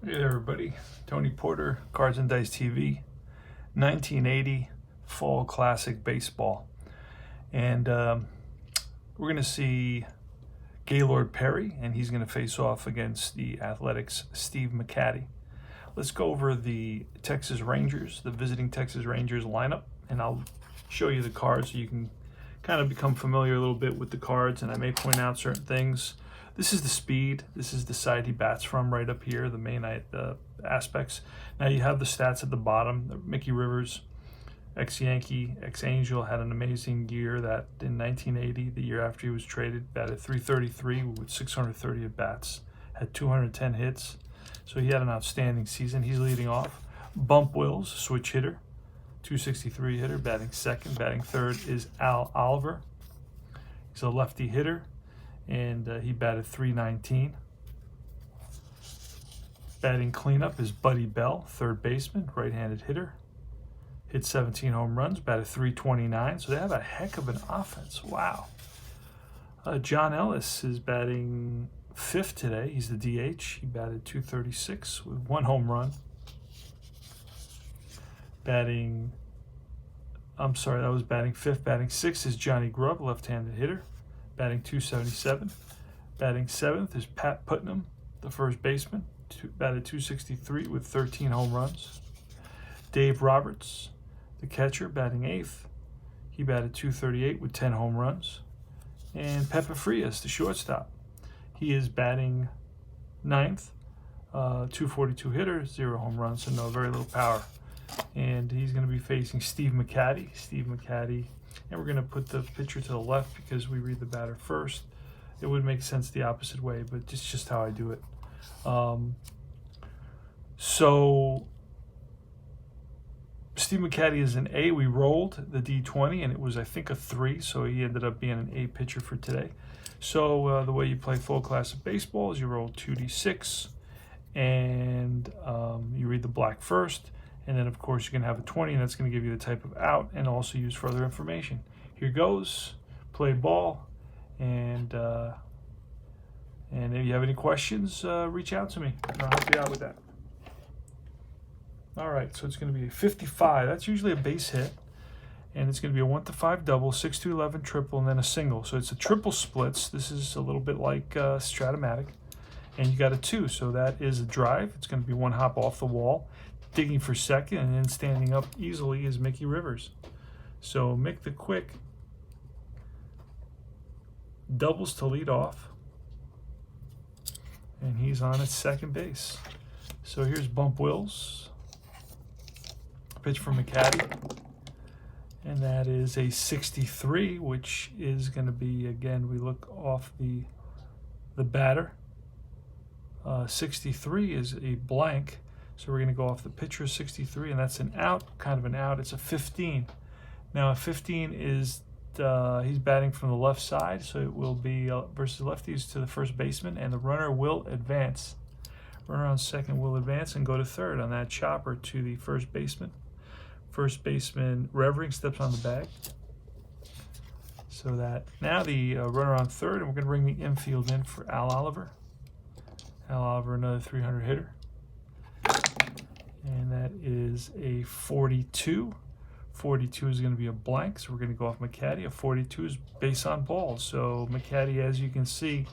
Hey there, everybody. Tony Porter, Cards and Dice TV, 1980 Fall Classic Baseball. And we're going to see Gaylord Perry, and he's going to face off against the Athletics' Steve McCatty. Let's go over the Texas Rangers, the visiting Texas Rangers lineup, and I'll show you the cards so you can kind of become familiar a little bit with the cards, and I may point out certain things. This is the speed. This is the side he bats from right up here, the main aspects. Now you have the stats at the bottom. Mickey Rivers, ex-Yankee, ex-Angel, had an amazing year that in 1980, the year after he was traded, batted .333 with 630 at-bats, had 210 hits. So he had an outstanding season. He's leading off. Bump Wills, switch hitter, .263 hitter, batting second. Batting third is Al Oliver. He's a lefty hitter, and he batted .319. Batting cleanup is Buddy Bell, third baseman, right-handed hitter. Hit 17 home runs, batted .329. So they have a heck of an offense. Wow. John Ellis is batting fifth today. He's the DH. He batted .236 with one home run. Batting fifth. Batting sixth is Johnny Grubb, left-handed hitter, batting .277. Batting seventh is Pat Putnam, the first baseman, batted .263 with 13 home runs. Dave Roberts, the catcher, batting eighth. He batted .238 with 10 home runs. And Pepe Frias, the shortstop, he is batting ninth, .242 hitter, 0 home runs, so very little power. And he's going to be facing Steve McCatty. And we're going to put the pitcher to the left because we read the batter first. It would make sense the opposite way, but it's just how I do it. So Steve McCatty is an A. We rolled the D20, and it was, I think, a 3, so he ended up being an A pitcher for today. So the way you play full classic baseball is you roll 2d6, and you read the black first. And then, of course, you can have a 20, and that's going to give you the type of out and also use further information. Here goes. Play ball. And if you have any questions, reach out to me, and I'll help you out with that. All right, so it's going to be a 55. That's usually a base hit. And it's going to be a 1-to-5 double, 6-to-11 triple, and then a single. So it's a triple splits. This is a little bit like Stratomatic. And you got a 2, so that is a drive. It's going to be one hop off the wall. Digging for second, and then standing up easily is Mickey Rivers. So Mick the Quick doubles to lead off, and he's on at second base. So here's Bump Wills, pitch from McCatty, and that is a 63, which is going to be, again, we look off the batter. 63 is a blank. So we're going to go off the pitcher, 63, and that's an out, kind of an out. It's a 15. Now a 15 is, he's batting from the left side, so it will be versus lefties to the first baseman, and the runner will advance. Runner on second will advance and go to third on that chopper to the first baseman. First baseman, Revering, steps on the bag. So that, now the runner on third, and we're going to bring the infield in for Al Oliver. Al Oliver, another 300 hitter. And that is a 42. 42 is going to be a blank, so we're going to go off McCatty. A 42 is base on balls. So McCatty, as you can see,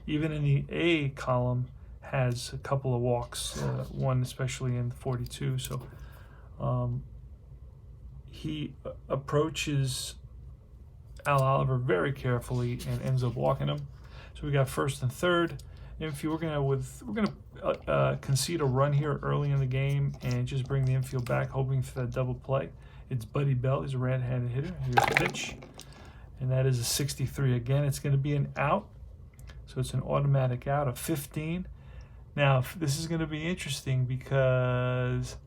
even in the A column, has a couple of walks, one especially in the 42. So he approaches Al Oliver very carefully and ends up walking him. So we got first and third. Infield, we're gonna concede a run here early in the game and just bring the infield back, hoping for that double play. It's Buddy Bell. He's a right-handed hitter. Here's the pitch, and that is a 63 again. It's going to be an out, so it's an automatic out of 15. Now this is going to be interesting because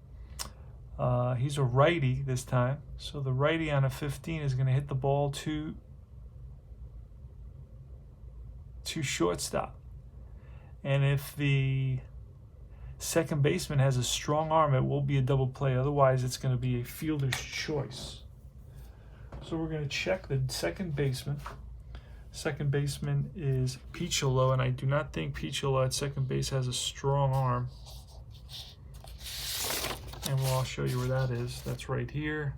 he's a righty this time, so the righty on a 15 is going to hit the ball to shortstop. And if the second baseman has a strong arm, it will be a double play. Otherwise, it's going to be a fielder's choice. So we're going to check the second baseman. Second baseman is Piccolo, and I do not think Piccolo at second base has a strong arm. and I'll show you where that is. That's right here.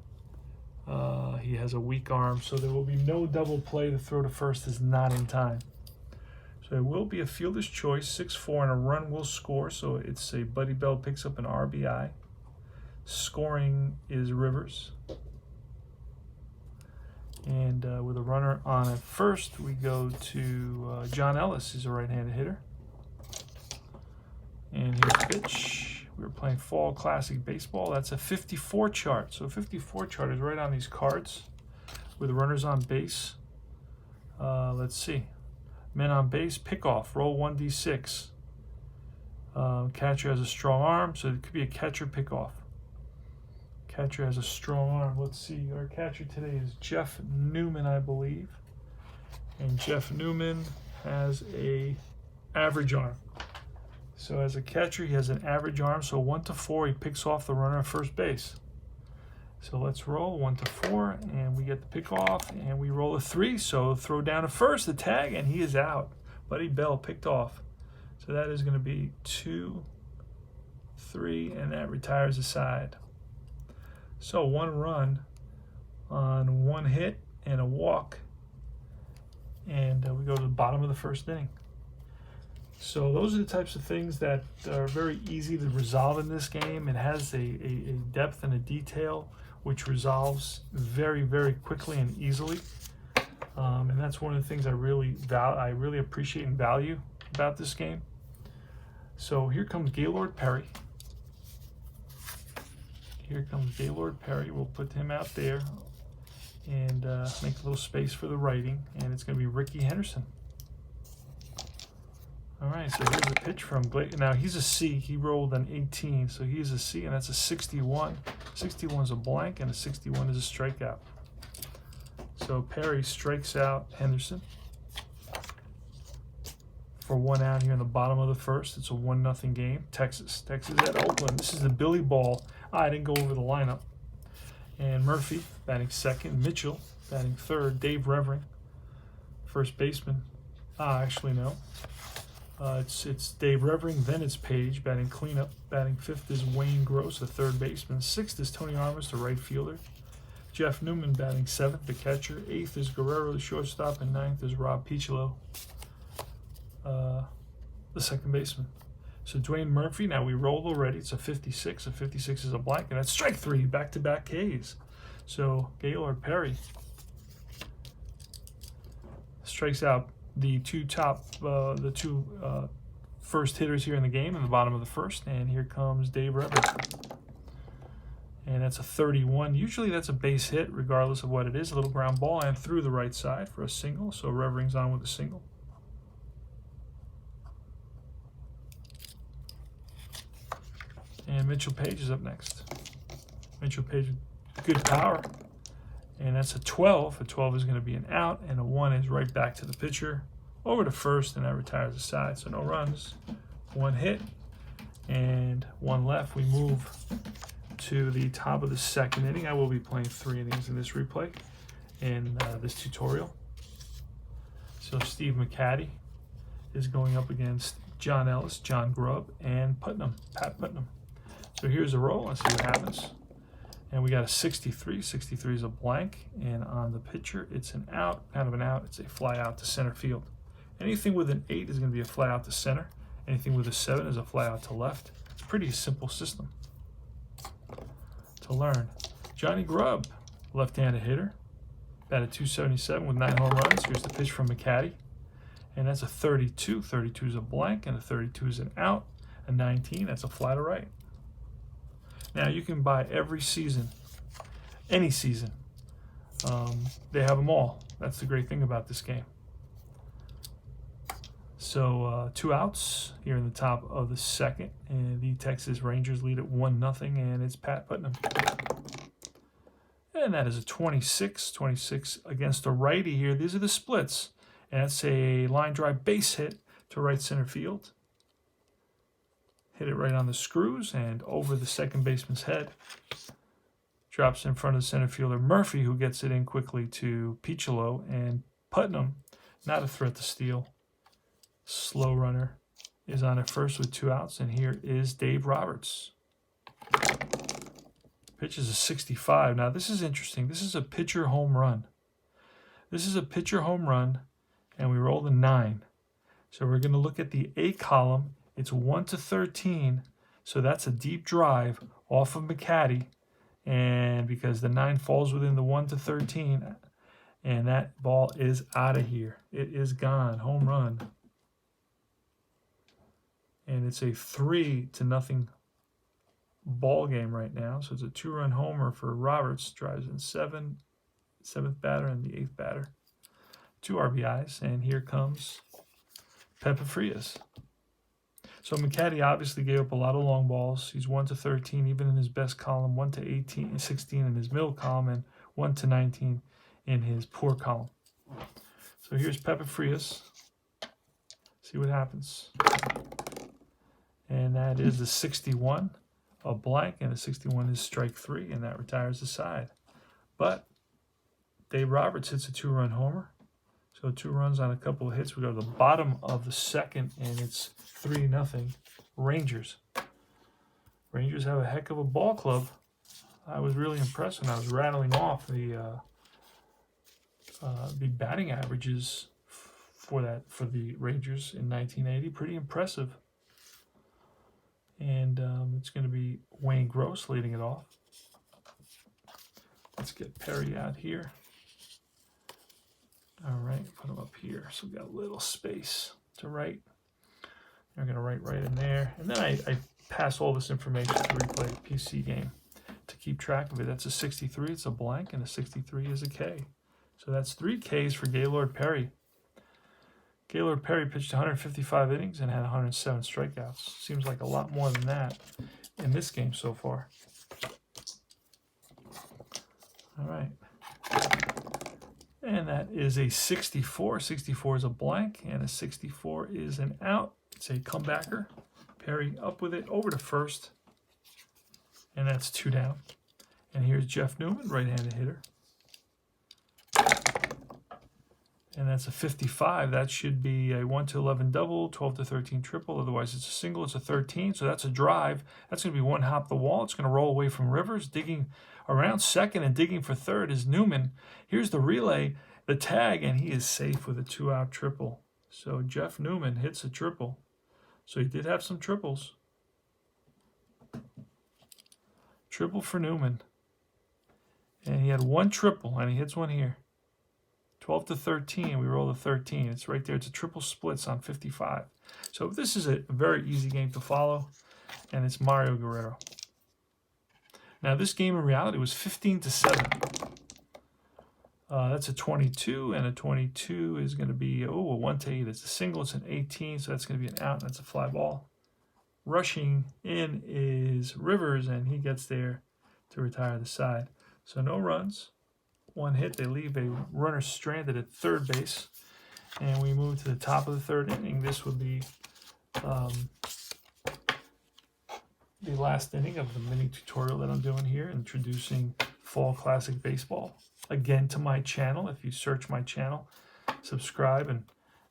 He has a weak arm, so there will be no double play. The throw to first is not in time. So it will be a fielder's choice, 6-4, and a run will score. So it's a Buddy Bell picks up an RBI. Scoring is Rivers. And with a runner on at first, we go to John Ellis. He's a right-handed hitter. And here's pitch. We're playing Fall Classic Baseball. That's a 54 chart. So 54 chart is right on these cards with runners on base. Let's see. Men on base, pickoff, roll 1d6. Catcher has a strong arm, so it could be a catcher pickoff. Catcher has a strong arm. Let's see. Our catcher today is Jeff Newman, I believe. And Jeff Newman has a average arm. So as a catcher, he has an average arm. So 1 to 4, he picks off the runner at first base. So let's roll 1 to 4, and we get the pick off, and we roll a 3. So throw down to first, the tag, and he is out. Buddy Bell picked off. So that is going to be 2, 3, and that retires the side. So 1 run on 1 hit and a walk, and we go to the bottom of the first inning. So those are the types of things that are very easy to resolve in this game. It has a depth and a detail which resolves very, very quickly and easily. And that's one of the things I really appreciate and value about this game. So here comes Gaylord Perry. Here comes Gaylord Perry. We'll put him out there and make a little space for the writing. And it's going to be Rickey Henderson. All right, so here's a pitch from Glade. Now he's a C. He rolled an 18, so he's a C, and that's a 61. 61 is a blank, and a 61 is a strikeout. So Perry strikes out Henderson for 1 out here in the bottom of the first. It's a 1-0 game. Texas at Oakland. This is the Billy Ball. I didn't go over the lineup. And Murphy batting second. Mitchell batting third. Dave Revering, first baseman. Actually no. It's Dave Revering, then it's Page batting cleanup. Batting fifth is Wayne Gross, the third baseman. Sixth is Tony Armas, the right fielder. Jeff Newman batting seventh, the catcher. Eighth is Guerrero, the shortstop, and ninth is Rob Piccolo, the second baseman. So Dwayne Murphy, now we rolled already. It's a 56. A 56 is a blank, and that's strike 3, back-to-back Ks. So Gaylord Perry strikes out the two first hitters here in the game in the bottom of the first, and here comes Dave Revering. And that's a 31. Usually that's a base hit, regardless of what it is. A little ground ball and through the right side for a single. So Revering's on with a single. And Mitchell Page is up next. Mitchell Page, good power. And that's a 12. A 12 is going to be an out, and a 1 is right back to the pitcher. Over to first, and that retires the side. So no runs, 1 hit, and 1 left. We move to the top of the second inning. I will be playing 3 innings in this replay in this tutorial. So Steve McCaddy is going up against John Ellis, John Grubb, and Pat Putnam. So here's a roll. Let's see what happens. And we got a 63. 63 is a blank, and on the pitcher, it's an out, kind of an out. It's a fly out to center field. Anything with an 8 is going to be a fly out to center. Anything with a 7 is a fly out to left. It's a pretty simple system to learn. Johnny Grubb, left-handed hitter, batted .277 with 9 home runs. Here's the pitch from McCaddy, and that's a 32. 32 is a blank, and a 32 is an out. A 19, that's a fly to right. Now you can buy every season, any season. They have them all. That's the great thing about this game. So 2 outs here in the top of the second, and the Texas Rangers lead at 1-0, and it's Pat Putnam. And that is a 26 against a righty here. These are the splits, and that's a line drive base hit to right center field. Hit it right on the screws and over the second baseman's head. Drops in front of the center fielder Murphy, who gets it in quickly to Piccolo, and Putnam, not a threat to steal. Slow runner is on at first with 2 outs, and here is Dave Roberts. Pitch is a 65. Now, this is interesting. This is a pitcher home run. This is a pitcher home run, and we rolled a 9. So we're going to look at the A column. It's 1 to 13. So that's a deep drive off of McCaddy. And because the 9 falls within the 1 to 13, and that ball is out of here. It is gone. Home run. And it's a 3-0 ball game right now. So it's a 2-run homer for Roberts. Drives in 7th batter and the 8th batter. 2 RBIs. And here comes Pepe Frias. So McCaddy obviously gave up a lot of long balls. He's 1 to 13 even in his best column, 1 to 16 in his middle column, and 1 to 19 in his poor column. So here's Pepe Frias. See what happens. And that is the 61, a blank, and the 61 is strike 3, and that retires the side. But Dave Roberts hits a 2-run homer. So 2 runs on a couple of hits. We go to the bottom of the second, and it's 3-0 Rangers. Rangers have a heck of a ball club. I was really impressed when I was rattling off the batting averages for the Rangers in 1980. Pretty impressive. And it's going to be Wayne Gross leading it off. Let's get Perry out here. All right, put him up here. So we got a little space to write. We're going to write right in there. And then I pass all this information to Replay PC Game to keep track of it. That's a 63. It's a blank, and a 63 is a K. So that's 3 Ks for Gaylord Perry. Gaylord Perry pitched 155 innings and had 107 strikeouts. Seems like a lot more than that in this game so far. All right. And that is a 64. 64 is a blank, and a 64 is an out. It's a comebacker. Perry up with it over to first, and that's 2 down. And here's Jeff Newman, right-handed hitter. And that's a 55. That should be a 1 to 11 double, 12 to 13 triple. Otherwise, it's a single. It's a 13. So that's a drive. That's going to be 1 hop the wall. It's going to roll away from Rivers. Digging around second and digging for third is Newman. Here's the relay, the tag, and he is safe with a 2-out triple. So Jeff Newman hits a triple. So he did have some triples. Triple for Newman. And he had 1 triple, and he hits 1 here. 12 to 13, we roll a 13. It's right there. It's a triple splits on 55. So this is a very easy game to follow, and it's Mario Guerrero. Now this game in reality was 15 to 7. That's a 22, and a 22 is going to be a 1 to 8. It's a single. It's an 18, so that's going to be an out. That's a fly ball. Rushing in is Rivers, and he gets there to retire the side. So no runs. 1 hit. They leave a runner stranded at third base, and we move to the top of the 3rd inning. This would be the last inning of the mini tutorial that I'm doing here, introducing Fall Classic Baseball. Again, to my channel. If you search my channel, subscribe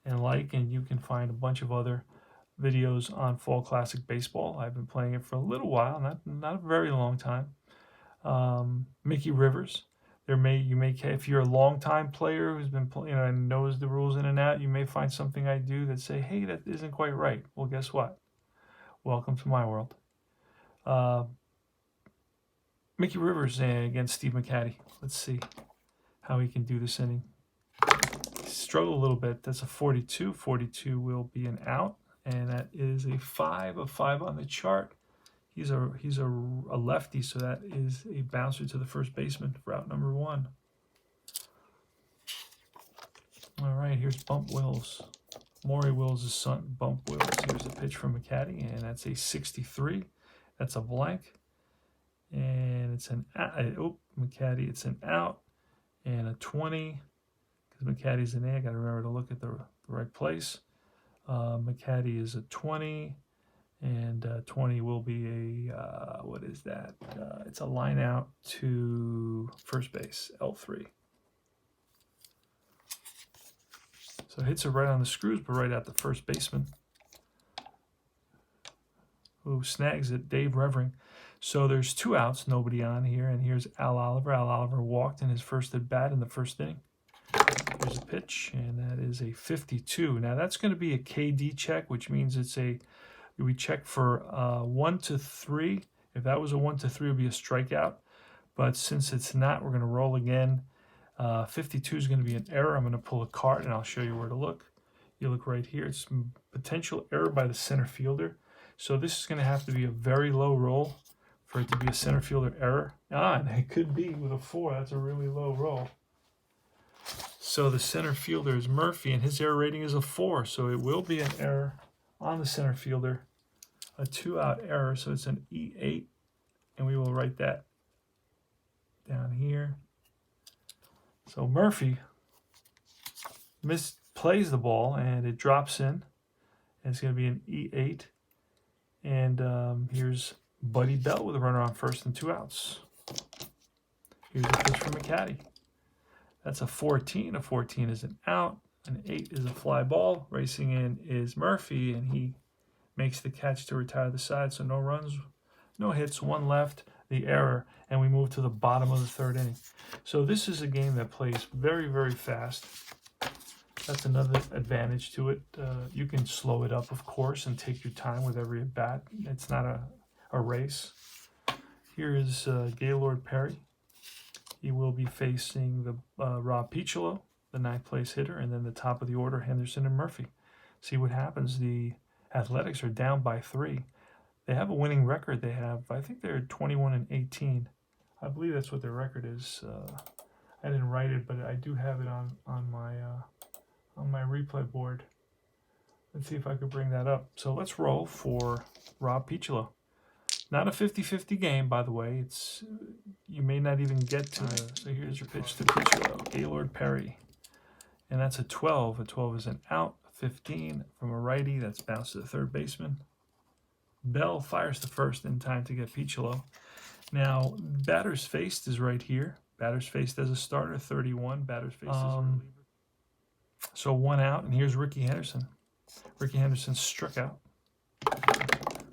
and like, and you can find a bunch of other videos on Fall Classic Baseball. I've been playing it for a little while, not a very long time. Mickey Rivers. You may, if you're a long-time player who's been playing and knows the rules in and out, you may find something I do that say, hey, that isn't quite right. Well, guess what? Welcome to my world. Mickey Rivers against Steve McCaddy. Let's see how he can do this inning. Struggle a little bit. That's a 42. 42 will be an out, and that is a 5 of 5 on the chart. He's a lefty, so that is a bouncer to the first baseman for out number 1. All right, here's Bump Wills. Maury Wills' son, Bump Wills. Here's a pitch from McCaddy, and that's a 63. That's a blank. And it's an out. McCaddy, it's an out. And a 20, because McCaddy's in there. I got to remember to look at the right place. McCaddy is a 20. And 20 will be a, what is that? It's a line out to first base, L3. So it hits it right on the screws, but right at the first baseman, who snags it, Dave Revering. So there's 2 outs, nobody on here, and here's Al Oliver. Al Oliver walked in his first at bat in the first inning. Here's a pitch, and that is a 52. Now that's going to be a KD check, which means we check for 1 to 3. If that was a 1 to 3, it would be a strikeout. But since it's not, we're going to roll again. 52 is going to be an error. I'm going to pull a card, and I'll show you where to look. You look right here. It's potential error by the center fielder. So this is going to have to be a very low roll for it to be a center fielder error. And it could be with a 4. That's a really low roll. So the center fielder is Murphy, and his error rating is a 4. So it will be an error on the center fielder, a 2-out error. So it's an E8, and we will write that down here. So Murphy misplays the ball, and it drops in. And it's going to be an E8. And here's Buddy Bell with a runner on first and 2 outs. Here's a pitch from McCaddy. That's a 14. A 14 is an out. An 8 is a fly ball. Racing in is Murphy, and he makes the catch to retire the side. So no runs, no hits, 1 left, the error, and we move to the bottom of the 3rd inning. So this is a game that plays very, very fast. That's another advantage to it. You can slow it up, of course, and take your time with every at bat. It's not a race. Here is Gaylord Perry. He will be facing the Rob Piccolo, the 9th place hitter, and then the top of the order, Henderson and Murphy. See what happens. The Athletics are down by 3. They have a winning record. I think they're 21-18. I believe that's what their record is. I didn't write it, but I do have it on my replay board. Let's see if I could bring that up. So let's roll for Rob Piccolo. Not a 50-50 game, by the way. You may not even get to the... So here's your pitch to Piccolo, Gaylord Perry. And that's a 12. A 12 is an out. 15 from a righty. That's bounced to the 3rd baseman. Bell fires the first in time to get Piccolo. Now, batters faced is right here. Batters faced as a starter, 31. Batters faced as a reliever. So 1 out, and here's Rickey Henderson. Rickey Henderson struck out.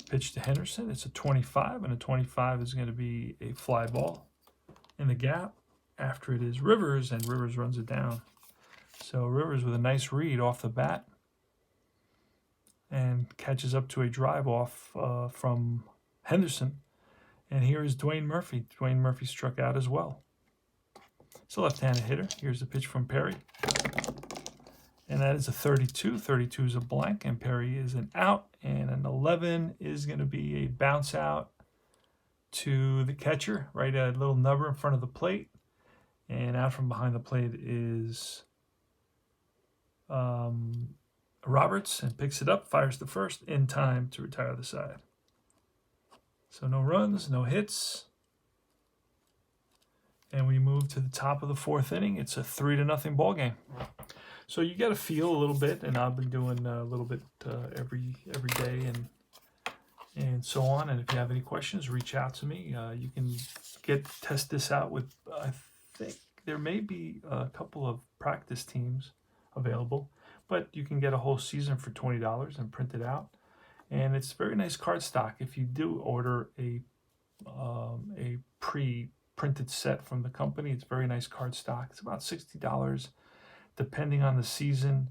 Pitch to Henderson. It's a 25, and a 25 is going to be a fly ball in the gap. After it is Rivers, and Rivers runs it down. So Rivers with a nice read off the bat and catches up to a drive off from Henderson. And here is Dwayne Murphy. Dwayne Murphy struck out as well. It's a left-handed hitter. Here's the pitch from Perry. And that is a 32. 32 is a blank, and Perry is an out. And an 11 is going to be a bounce out to the catcher, right at a little number in front of the plate. And out from behind the plate is Roberts, and picks it up, fires the first in time to retire the side. So no runs, no hits. And we move to the top of the 4th inning. It's a 3-0 ball game. So you got to feel a little bit, and I've been doing a little bit every day and so on. And if you have any questions, reach out to me. You can test this out with, I think there may be a couple of practice teams available, but you can get a whole season for $20 and print it out. And it's very nice card stock. If you do order a pre-printed set from the company, it's very nice card stock. It's about $60. Depending on the season,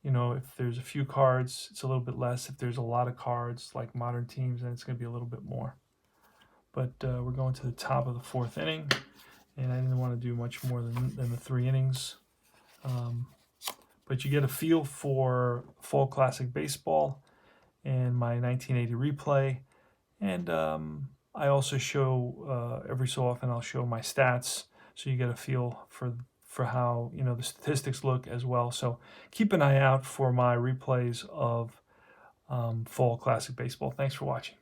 if there's a few cards, it's a little bit less. If there's a lot of cards, like modern teams, then it's going to be a little bit more. But we're going to the top of the 4th inning, and I didn't want to do much more than the 3 innings. But you get a feel for Fall Classic Baseball and my 1980 replay. And I also show, every so often, I'll show my stats, so you get a feel for how the statistics look as well. So keep an eye out for my replays of Fall Classic Baseball. Thanks for watching.